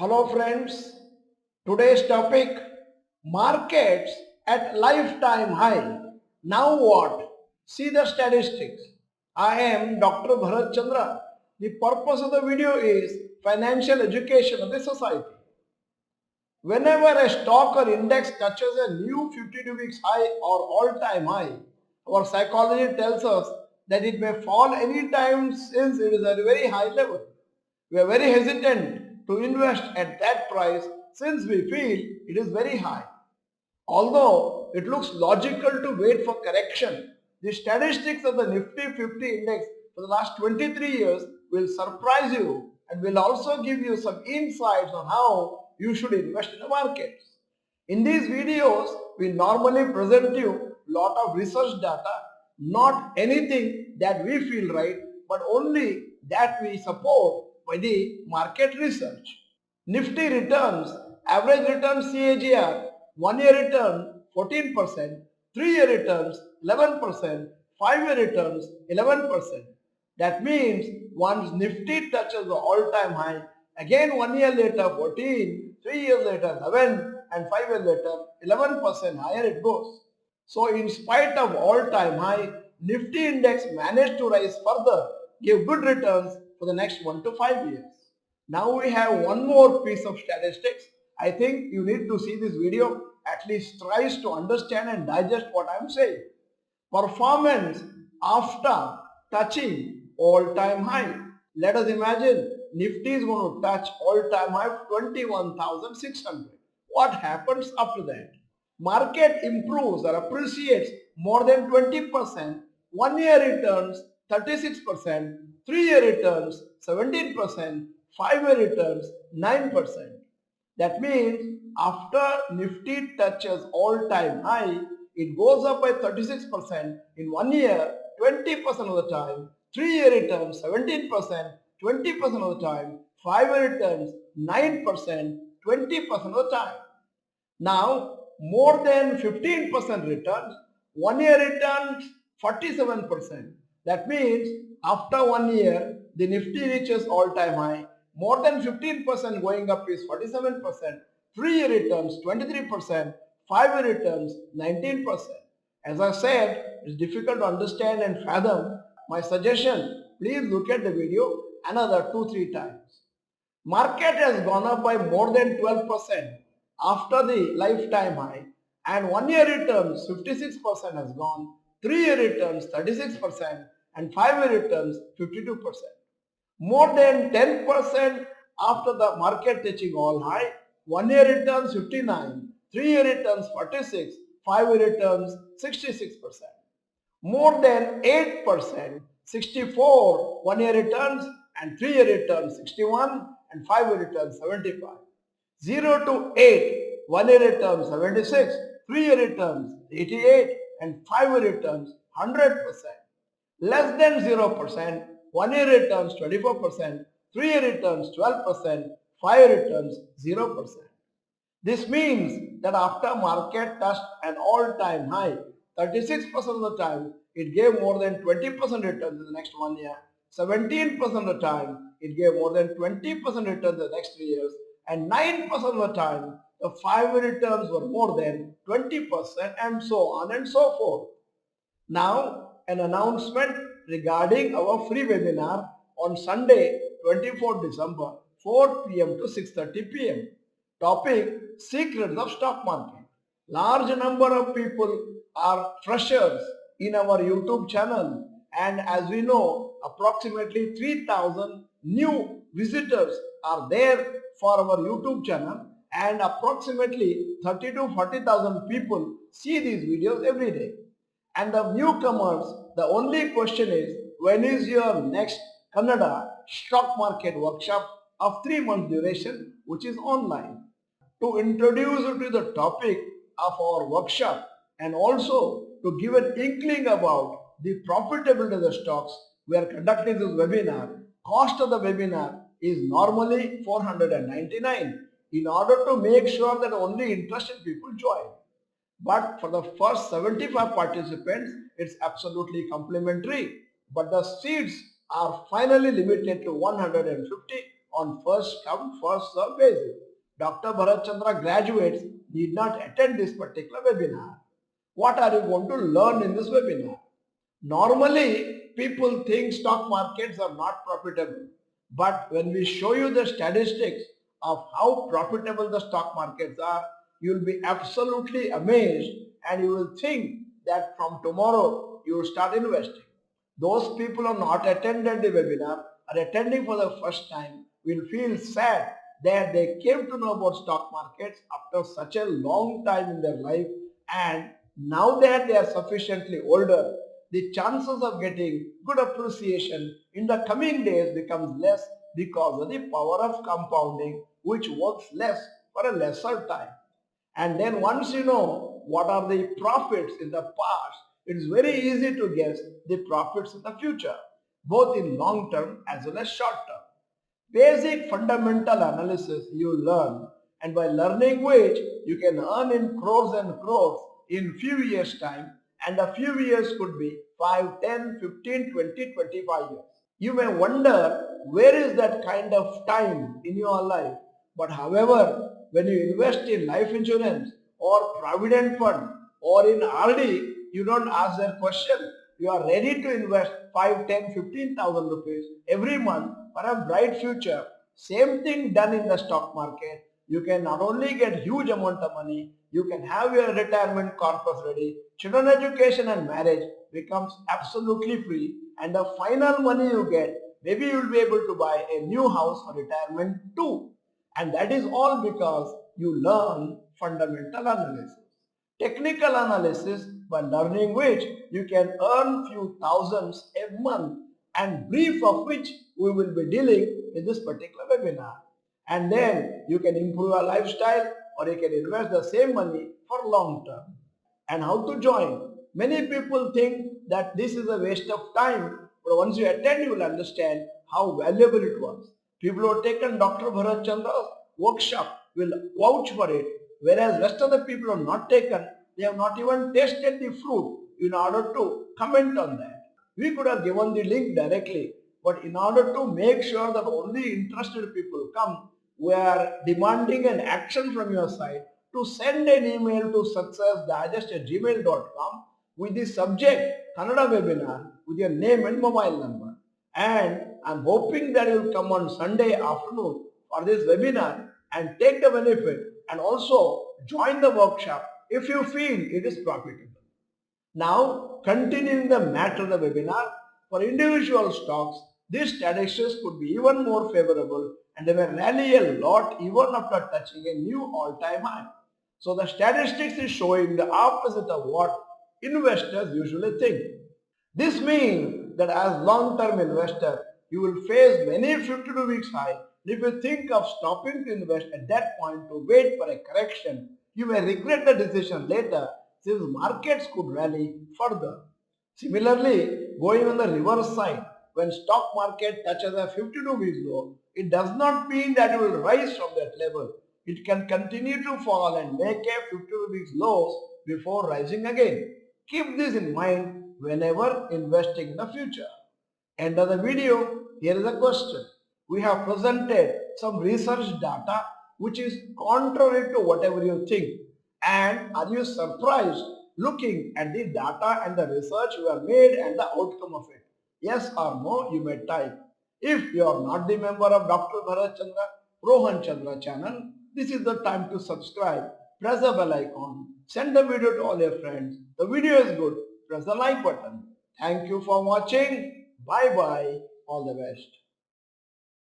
Hello friends, today's topic markets at lifetime high. Now what? See the statistics. I am Dr. Bharat Chandra. The purpose of the video is financial education of the society. Whenever a stock or index touches a new 52 weeks high or all-time high, our psychology tells us that it may fall any time since it is at a very high level. We are very hesitant to invest at that price since we feel it is very high. Although it looks logical to wait for correction, the statistics of the Nifty 50 index for the last 23 years will surprise you and will also give you some insights on how you should invest in the markets. In these videos, we normally present you lot of research data, not anything that we feel right, but only that we support by the market research. Nifty returns, average return CAGR, 1 year return 14%, 3 year returns 11%, 5 year returns 11%. That means once Nifty touches the all-time high, again 1 year later 14, 3 years later 11 and 5 years later 11% higher it goes. So in spite of all-time high, Nifty index managed to rise further, give good returns for the next 1 to 5 years. Now we have one more piece of statistics. I think you need to see this video, at least tries to understand and digest what I am saying. Performance after touching all-time high. Let us imagine Nifty is going to touch all-time high of 21,600. What happens after that? Market improves or appreciates more than 20%, 1 year returns 36%, 3 year returns 17%, 5 year returns 9%. That means after Nifty touches all-time high, it goes up by 36% in 1 year, 20% of the time, 3 year returns 17%, 20% of the time, 5 year returns 9%, 20% of the time. Now, more than 15% returns, 1 year returns 47%. That means after 1 year, the Nifty reaches all-time high. More than 15% going up is 47%. 3 year returns 23%. 5 year returns 19%. As I said, it's difficult to understand and fathom. My suggestion, please look at the video another 2-3 times. Market has gone up by more than 12% after the lifetime high, and 1 year returns 56% has gone, 3 year returns 36% and 5 year returns 52%. More than 10% after the market touching all high, 1 year returns 59, 3 year returns 46, 5 year returns 66%. More than 8%, 64 1 year returns and 3 year returns 61 and 5 year returns 75. 0 to 8, 1 year returns 76, 3 year returns 88 and 5 year returns 100%. Less than 0%, 1 year returns 24%, 3 year returns 12%, 5 year returns 0%. This means that after market touched an all-time high, 36% of the time it gave more than 20% returns in the next 1 year, 17% of the time it gave more than 20% returns in the next 3 years, and 9% of the time the 5-year returns were more than 20% and so on and so forth. Now an announcement regarding our free webinar on Sunday 24th December 4 p.m. to 6:30 p.m. Topic: Secrets of Stock Market. Large number of people are freshers in our YouTube channel, and as we know, approximately 3,000 new visitors are there for our YouTube channel, and approximately 30 to 40,000 people see these videos every day. And the newcomers, the only question is, when is your next Kannada stock market workshop of 3 months duration, which is online? To introduce you to the topic of our workshop and also to give an inkling about the profitability of the stocks, we are conducting this webinar. Cost of the webinar is normally 499 in order to make sure that only interested people join. But for the first 75 participants, it's absolutely complimentary. But the seats are finally limited to 150 on first come, first serve basis. Dr. Bharat Chandra graduates need not attend this particular webinar. What are you going to learn in this webinar? Normally, people think stock markets are not profitable. But when we show you the statistics of how profitable the stock markets are, you will be absolutely amazed and you will think that from tomorrow you will start investing. Those people who are not attended the webinar are attending for the first time will feel sad that they came to know about stock markets after such a long time in their life, and now that they are sufficiently older, the chances of getting good appreciation in the coming days becomes less because of the power of compounding, which works less for a lesser time. And then once you know what are the profits in the past, it is very easy to guess the profits in the future, both in long term as well as short term. Basic fundamental analysis you learn, and by learning which you can earn in crores and crores in few years time, and a few years could be 5, 10, 15, 20, 25 years. You may wonder where is that kind of time in your life. But however, when you invest in life insurance or provident fund or in RD, you don't ask that question. You are ready to invest 5, 10, 15,000 rupees every month for a bright future. Same thing done in the stock market. You can not only get huge amount of money, you can have your retirement corpus ready. Children education and marriage becomes absolutely free, and the final money you get, maybe you will be able to buy a new house for retirement too. And that is all because you learn fundamental analysis. Technical analysis, by learning which you can earn few thousands a month, and brief of which we will be dealing in this particular webinar. And then you can improve your lifestyle or you can invest the same money for long term. And how to join? Many people think that this is a waste of time, but once you attend you will understand how valuable it was. People who have taken Dr. Bharat Chandra's workshop will vouch for it, whereas rest of the people who have not taken, they have not even tasted the fruit in order to comment on that. We could have given the link directly, but in order to make sure that only interested people come, we are demanding an action from your side to send an email to successdigest@gmail.com with the subject Kannada webinar with your name and mobile number. And I'm hoping that you will come on Sunday afternoon for this webinar and take the benefit and also join the workshop if you feel it is profitable. Now, continuing the matter of the webinar, for individual stocks, these statistics could be even more favorable and they may rally a lot even after touching a new all-time high. So the statistics is showing the opposite of what investors usually think. This means that as long-term investor, you will face many 52 weeks high. If you think of stopping to invest at that point to wait for a correction, you may regret the decision later since markets could rally further. Similarly, going on the reverse side, when stock market touches a 52 weeks low, it does not mean that it will rise from that level. It can continue to fall and make a 52 weeks lows before rising again. Keep this in mind whenever investing in the future. End of the video, here is a question. We have presented some research data which is contrary to whatever you think. And are you surprised looking at the data and the research we have made and the outcome of it? Yes or no, you may type. If you are not the member of Dr. Bharat Chandra, Rohan Chandra channel, this is the time to subscribe. Press the bell icon. Send the video to all your friends. The video is good. Press the like button. Thank you for watching. Bye bye. All the best.